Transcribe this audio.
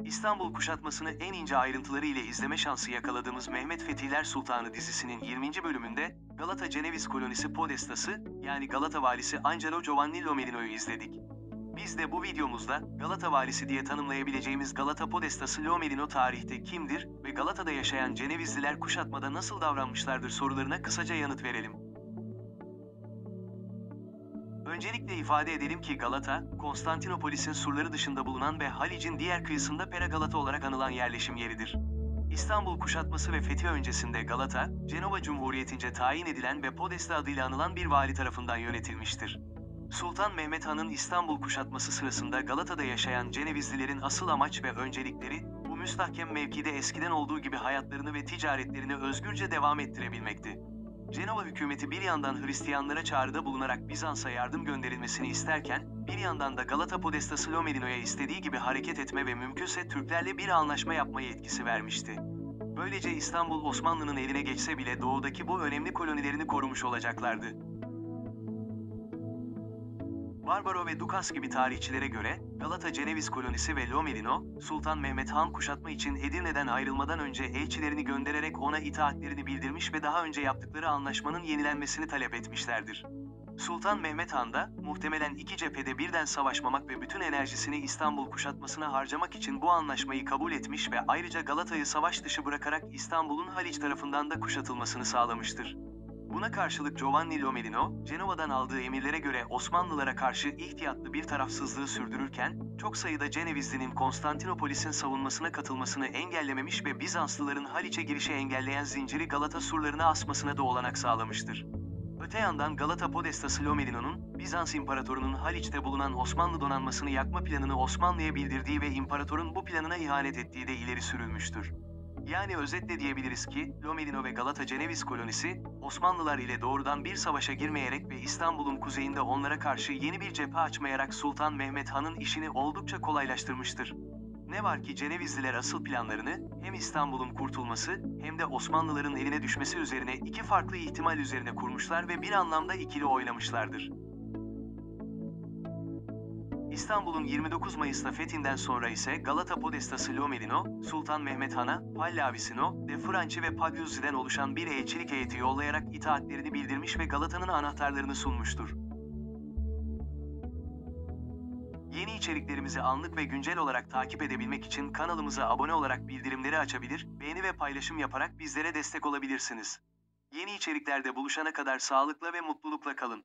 İstanbul kuşatmasını en ince ayrıntıları ile izleme şansı yakaladığımız Mehmet Fethiler Sultanı dizisinin 20. bölümünde Galata Ceneviz Kolonisi Podestası, yani Galata Valisi Angelo Giovanni Lomelino'yu izledik. Biz de bu videomuzda Galata Valisi diye tanımlayabileceğimiz Galata Podestası Lomelino tarihte kimdir ve Galata'da yaşayan Cenevizliler kuşatmada nasıl davranmışlardır sorularına kısaca yanıt verelim. Öncelikle ifade edelim ki Galata, Konstantinopolis'in surları dışında bulunan ve Halic'in diğer kıyısında Pera Galata olarak anılan yerleşim yeridir. İstanbul kuşatması ve fethi öncesinde Galata, Cenova Cumhuriyeti'nce tayin edilen ve Podesta adıyla anılan bir vali tarafından yönetilmiştir. Sultan Mehmet Han'ın İstanbul kuşatması sırasında Galata'da yaşayan Cenevizlilerin asıl amaç ve öncelikleri, bu müstahkem mevkide eskiden olduğu gibi hayatlarını ve ticaretlerini özgürce devam ettirebilmekti. Cenova hükümeti bir yandan Hristiyanlara çağrıda bulunarak Bizans'a yardım gönderilmesini isterken, bir yandan da Galata Podestası Lomelino'ya istediği gibi hareket etme ve mümkünse Türklerle bir anlaşma yapma yetkisi vermişti. Böylece İstanbul Osmanlı'nın eline geçse bile doğudaki bu önemli kolonilerini korumuş olacaklardı. Barbaro ve Dukas gibi tarihçilere göre, Galata Ceneviz kolonisi ve Lomelino, Sultan Mehmet Han kuşatma için Edirne'den ayrılmadan önce elçilerini göndererek ona itaatlerini bildirmiş ve daha önce yaptıkları anlaşmanın yenilenmesini talep etmişlerdir. Sultan Mehmet Han da, muhtemelen iki cephede birden savaşmamak ve bütün enerjisini İstanbul kuşatmasına harcamak için bu anlaşmayı kabul etmiş ve ayrıca Galata'yı savaş dışı bırakarak İstanbul'un Haliç tarafından da kuşatılmasını sağlamıştır. Buna karşılık Giovanni Lomelino, Cenova'dan aldığı emirlere göre Osmanlılara karşı ihtiyatlı bir tarafsızlığı sürdürürken, çok sayıda Cenevizlinin Konstantinopolis'in savunmasına katılmasını engellememiş ve Bizanslıların Haliç'e girişi engelleyen zinciri Galata surlarına asmasına da olanak sağlamıştır. Öte yandan Galata Podestası Lomelino'nun, Bizans İmparatorunun Haliç'te bulunan Osmanlı donanmasını yakma planını Osmanlı'ya bildirdiği ve imparatorun bu planına ihanet ettiği de ileri sürülmüştür. Yani özetle diyebiliriz ki, Lomelino ve Galata Ceneviz kolonisi, Osmanlılar ile doğrudan bir savaşa girmeyerek ve İstanbul'un kuzeyinde onlara karşı yeni bir cephe açmayarak Sultan Mehmet Han'ın işini oldukça kolaylaştırmıştır. Ne var ki Cenevizliler asıl planlarını, hem İstanbul'un kurtulması, hem de Osmanlıların eline düşmesi üzerine iki farklı ihtimal üzerine kurmuşlar ve bir anlamda ikili oynamışlardır. İstanbul'un 29 Mayıs'ta fethinden sonra ise Galata Podestası Lomelino, Sultan Mehmet Han'a, Pallavisino, De Franchi ve Pagliuzzi'den oluşan bir elçilik heyeti yollayarak itaatlerini bildirmiş ve Galata'nın anahtarlarını sunmuştur. Yeni içeriklerimizi anlık ve güncel olarak takip edebilmek için kanalımıza abone olarak bildirimleri açabilir, beğeni ve paylaşım yaparak bizlere destek olabilirsiniz. Yeni içeriklerde buluşana kadar sağlıkla ve mutlulukla kalın.